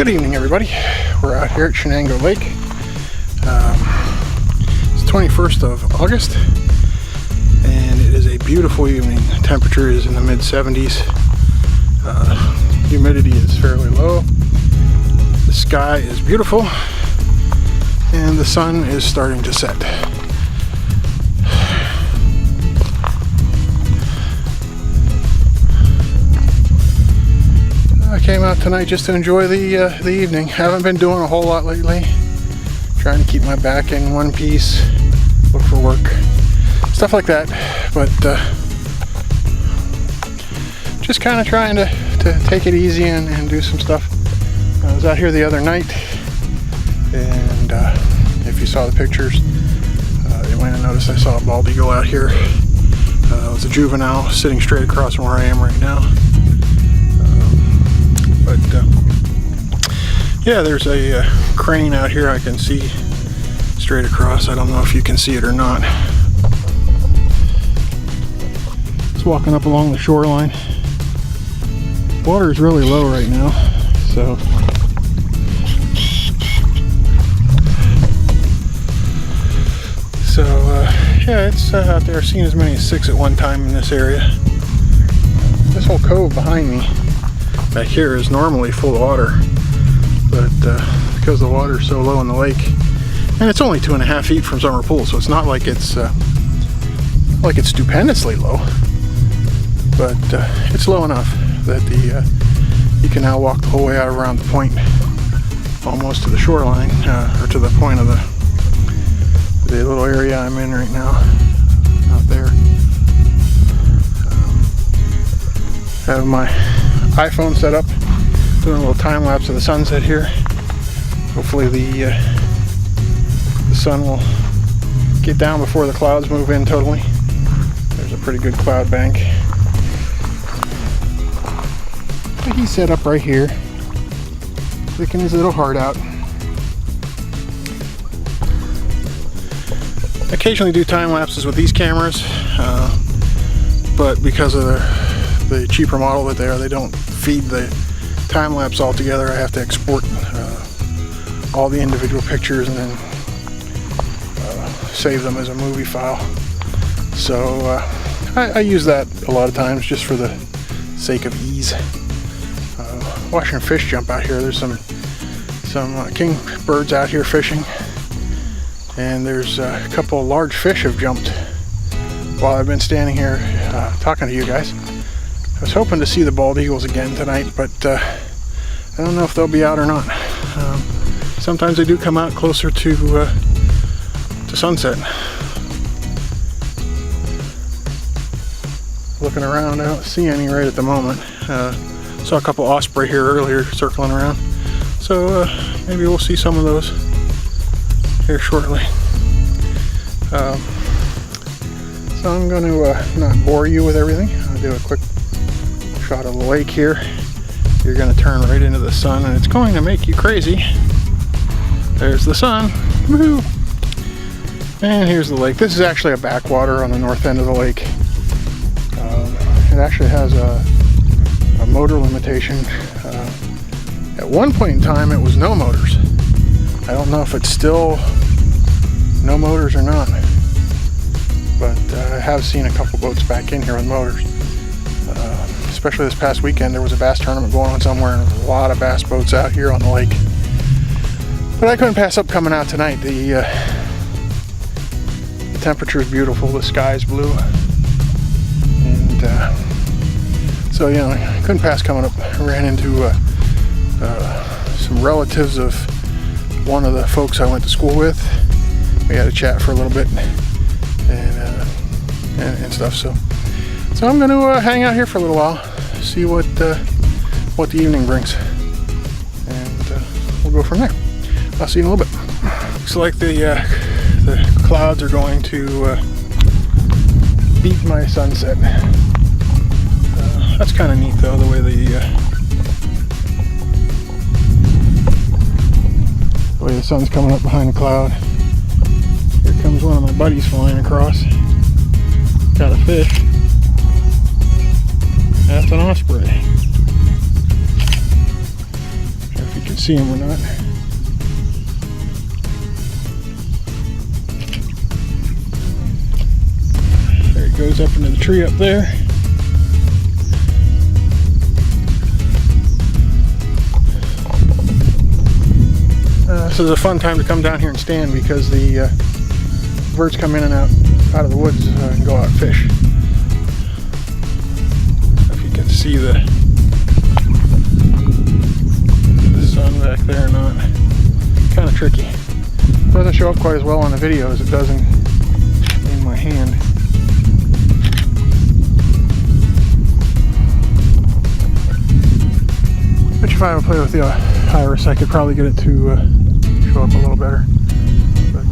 Good evening, everybody. We're out here at Shenango Lake. It's 21st of August, and it is a beautiful evening. The temperature is in the mid-70s. Humidity is fairly low. The sky is beautiful, and the sun is starting to set. I came out tonight just to enjoy the evening. Haven't been doing a whole lot lately. Trying to keep my back in one piece, look for work, stuff like that. But just kind of trying to take it easy and do some stuff. I was out here the other night, and if you saw the pictures, you might have noticed I saw a bald eagle out here. It was a juvenile sitting straight across from where I am right now. But yeah, there's a crane out here I can see straight across. I don't know if you can see it or not. It's walking up along the shoreline. Water is really low right now, so yeah, it's out there. I've seen as many as 6 at one time in this area. This whole cove behind me back here is normally full of water, but because the water is so low in the lake, and it's only 2.5 feet from summer pool, so it's not like it's stupendously low, but it's low enough that you can now walk the whole way out around the point, almost to the shoreline, or to the point of the little area I'm in right now, out there. Have my iPhone set up, doing a little time lapse of the sunset here. Hopefully the sun will get down before the clouds move in totally. There's a pretty good cloud bank. But he's set up right here, sticking his little heart out. I occasionally do time lapses with these cameras, but because of the cheaper model that they don't feed the time lapse all together. I have to export all the individual pictures and then save them as a movie file. So I use that a lot of times just for the sake of ease. Watching fish jump out here. There's some king birds out here fishing, and there's a couple of large fish have jumped while I've been standing here talking to you guys. I was hoping to see the bald eagles again tonight, but I don't know if they'll be out or not. Sometimes they do come out closer to sunset. Looking around, I don't see any right at the moment. Saw a couple osprey here earlier circling around, so maybe we'll see some of those here shortly. So I'm going to not bore you with everything. I'll do a quick shot of the lake here. You're going to turn right into the sun, and it's going to make you crazy. There's the sun. Woohoo! And here's the lake. This is actually a backwater on the north end of the lake. It actually has a motor limitation. At one point in time, it was no motors. I don't know if it's still no motors or not, but I have seen a couple boats back in here with motors. Especially this past weekend, there was a bass tournament going on somewhere, and there was a lot of bass boats out here on the lake. But I couldn't pass up coming out tonight. The temperature is beautiful, the sky is blue, and so you know, I couldn't pass coming up. I ran into some relatives of one of the folks I went to school with. We had a chat for a little bit and stuff. So I'm going to hang out here for a little while, see what the evening brings, and we'll go from there. I'll see you in a little bit. Looks like the clouds are going to beat my sunset. That's kind of neat though, the way the sun's coming up behind the cloud. Here comes one of my buddies flying across. Got a fish. That's an osprey. If you can see him or not. There he goes up into the tree up there. This is a fun time to come down here and stand because the birds come in and out of the woods and go out and fish. If you can see the sun back there or not. Kind of tricky. Doesn't show up quite as well on the video as it does in my hand. But if I would play with the iris, I could probably get it to show up a little better. But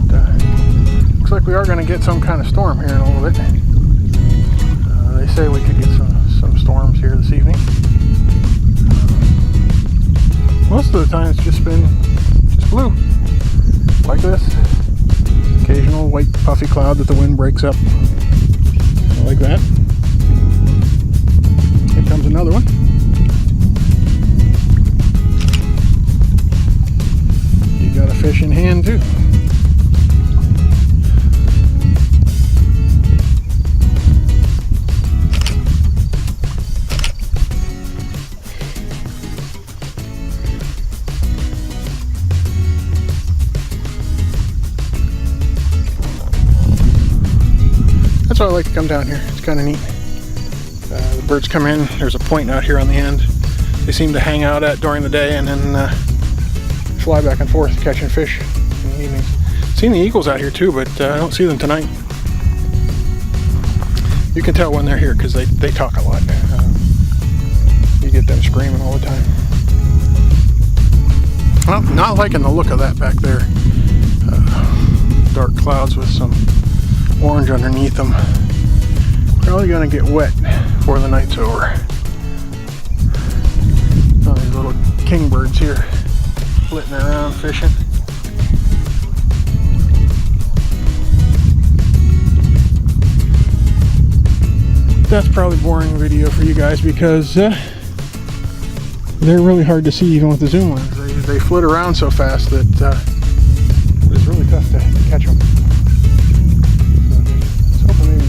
looks like we are going to get some kind of storm here in a little bit. They say we could get some storms here this evening. Most of the time it's just been blue, like this. Occasional white puffy cloud that the wind breaks up, like that. Here comes another one. You got a fish in hand too. That's why I like to come down here. It's kind of neat. The birds come in. There's a point out here on the end they seem to hang out at during the day and then fly back and forth catching fish in the evenings. Seen the eagles out here too, but I don't see them tonight. You can tell when they're here because they talk a lot. You get them screaming all the time. Well, not liking the look of that back there. Dark clouds with some orange underneath them. Probably gonna get wet before the night's over. Oh, these little kingbirds here flitting around fishing. That's probably boring video for you guys because they're really hard to see even with the zoom lens. They flit around so fast that it's really tough to catch them.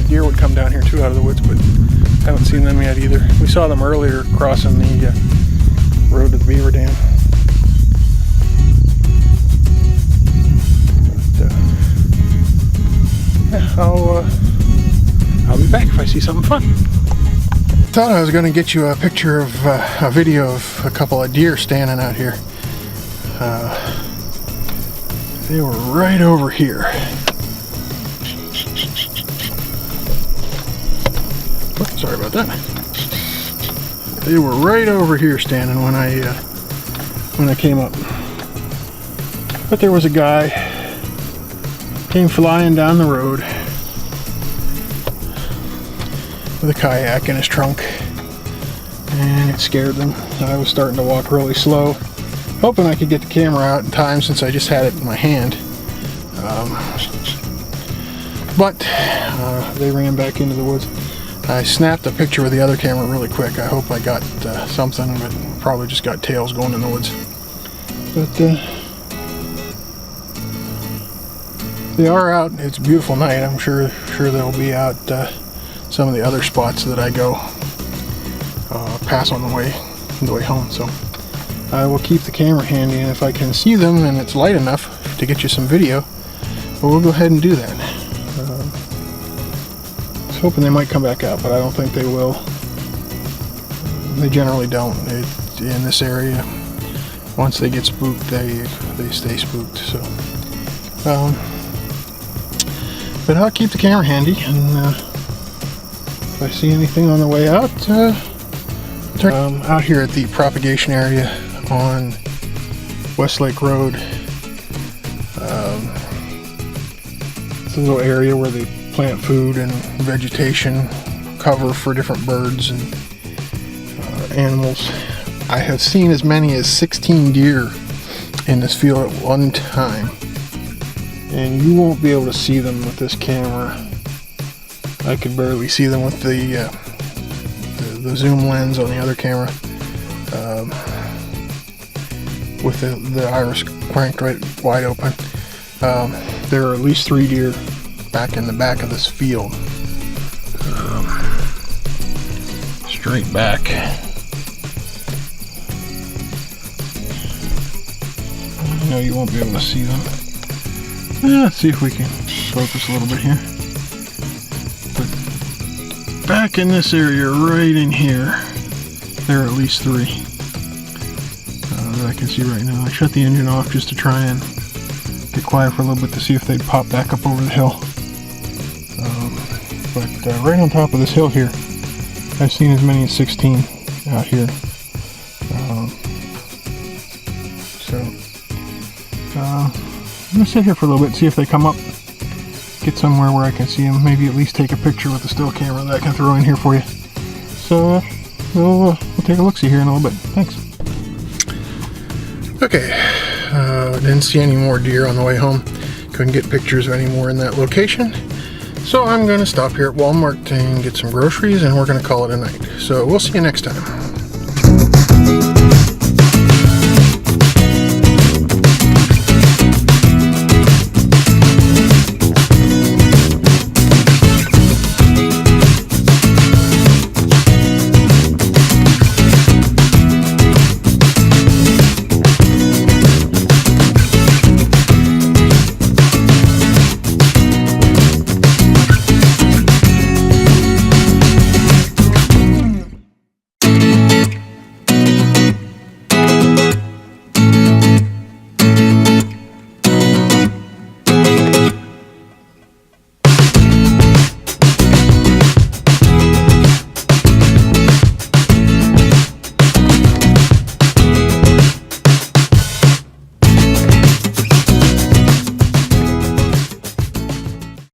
Deer would come down here too out of the woods, but haven't seen them yet either. We saw them earlier crossing the road to the beaver dam. But, yeah, I'll be back if I see something fun. Thought I was going to get you a picture of a video of a couple of deer standing out here. They were right over here. Sorry about that. They were right over here standing when I came up. But there was a guy came flying down the road with a kayak in his trunk, and it scared them. I was starting to walk really slow, hoping I could get the camera out in time since I just had it in my hand. But they ran back into the woods. I snapped a picture with the other camera really quick. I hope I got something, but probably just got tails going in the woods. But they are out. It's a beautiful night. I'm sure they'll be out some of the other spots that I go pass on the way home. So I will keep the camera handy, and if I can see them and it's light enough to get you some video, we'll go ahead and do that. Hoping they might come back out, but I don't think they will. They generally don't. In this area, once they get spooked, they stay spooked. So, but I'll keep the camera handy, and if I see anything on the way out, out here at the propagation area on Westlake Road, it's a little area where they plant food and vegetation, cover for different birds and animals. I have seen as many as 16 deer in this field at one time, and you won't be able to see them with this camera. I could barely see them with the zoom lens on the other camera. with the iris cranked right wide open. There are at least 3 deer back in the back of this field. Straight back. I know you won't be able to see them. Let's see if we can focus a little bit here. But back in this area, right in here, there are at least 3 that I can see right now. I shut the engine off just to try and get quiet for a little bit to see if they'd pop back up over the hill. But right on top of this hill here, I've seen as many as 16 out here. I'm going to sit here for a little bit, see if they come up, get somewhere where I can see them, maybe at least take a picture with the still camera that I can throw in here for you. So we'll take a look-see here in a little bit. Thanks. Okay, didn't see any more deer on the way home. Couldn't get pictures of any more in that location. So I'm going to stop here at Walmart and get some groceries, and we're going to call it a night. So we'll see you next time.